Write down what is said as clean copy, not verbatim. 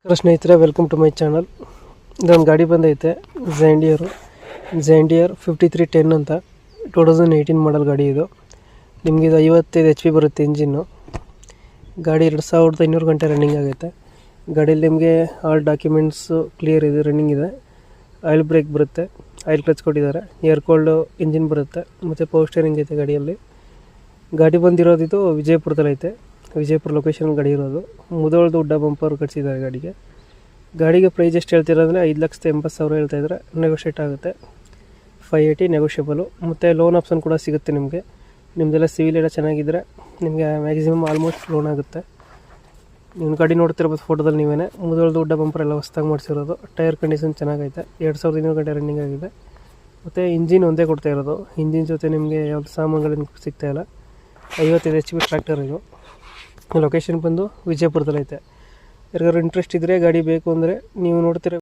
ಸ್ನೇಹಿತರೆ, welcome to my channel. ಇದೊಂದು ಗಾಡಿ ಬಂದೈತೆ, ಝ್ಯಾಂಡಿಯರ್ 5310 ಅಂತ 2018 ಮಾಡಲ್ ಗಾಡಿ. ಇದು ನಿಮಗೆ ಇದು 55 HP ಬರುತ್ತೆ ಇಂಜಿನ್ನು. ಗಾಡಿ 2500 ಗಂಟೆ ರನ್ನಿಂಗ್ ಆಗೈತೆ. ಗಾಡಿಯಲ್ಲಿ ನಿಮಗೆ ಆಲ್ ಡಾಕ್ಯುಮೆಂಟ್ಸು ಕ್ಲಿಯರ್ ಇದೆ, ರನ್ನಿಂಗ್ ಇದೆ. ಆಯಿಲ್ ಬ್ರೇಕ್ ಬರುತ್ತೆ, ಆಯಿಲ್ ಕ್ಲಚ್ ಕೊಟ್ಟಿದ್ದಾರೆ, ಏರ್ ಕೋಲ್ಡ್ ಇಂಜಿನ್ ಬರುತ್ತೆ, ಮತ್ತು ಪವರ್ ಸ್ಟೇರಿಂಗ್ ಐತೆ ಗಾಡಿಯಲ್ಲಿ. ಗಾಡಿ ಬಂದಿರೋದು ಇದು ವಿಜಯಪುರದಲ್ಲಿ ಐತೆ. ವಿಜಯಪುರ ಲೊಕೇಶನ್ ಗಾಡಿ ಇರೋದು. ಮುದೋಳದ ಉಡ್ಡ ಬಂಪರ್ ಕಟ್ಸಿದ್ದಾರೆ ಗಾಡಿಗೆ. ಗಾಡಿಗೆ ಪ್ರೈಸ್ ಎಷ್ಟು ಹೇಳ್ತಿರೋದ್ರೆ 5,80,000 ಹೇಳ್ತಾಯಿದ್ರೆ ನೆಗೋಷಿಯೇಟ್ ಆಗುತ್ತೆ. 580 ನೆಗೋಷಿಯಬಲು. ಮತ್ತು ಲೋನ್ ಆಪ್ಷನ್ ಕೂಡ ಸಿಗುತ್ತೆ ನಿಮಗೆ. ನಿಮ್ಮದೆಲ್ಲ ಸಿವಿಲ್ ಎಲ್ಲ ಚೆನ್ನಾಗಿದ್ದರೆ ನಿಮಗೆ ಮ್ಯಾಕ್ಸಿಮಮ್ ಆಲ್ಮೋಸ್ಟ್ ಲೋನ್ ಆಗುತ್ತೆ. ನಿಮ್ಮ ಗಾಡಿ ನೋಡ್ತಿರ್ಬೋದು ಫೋಟೋದಲ್ಲಿ ನೀವೇ. ಮುದೋಳದ ಉಡ್ಡ ಬಂಪರ್ ಎಲ್ಲ ಹೊಸ್ದಾಗಿ ಮಾಡಿಸಿರೋದು. ಟೈರ್ ಕಂಡೀಷನ್ ಚೆನ್ನಾಗೈತೆ. 2500 ಗಂಟೆ ರನ್ನಿಂಗ್ ಆಗಿದೆ. ಮತ್ತು ಇಂಜಿನ್ ಒಂದೇ ಕೊಡ್ತಾ ಇರೋದು. ಇಂಜಿನ್ ಜೊತೆ ನಿಮಗೆ ಯಾವ್ದು ಸಾಮಾನುಗಳೇನು ಸಿಗ್ತಾಯಿಲ್ಲ. 55 HP ಟ್ರ್ಯಾಕ್ಟರ್ ಇದು. ಲೊಕೇಶನ್ ಬಂದು ವಿಜಯಪುರದಲ್ಲೈತೆ. ಯಾರಿಗಾದ್ರು ಇಂಟ್ರೆಸ್ಟ್ ಇದ್ದರೆ ಗಾಡಿ ಬೇಕು ಅಂದರೆ ನೀವು ನೋಡ್ತಿರೋ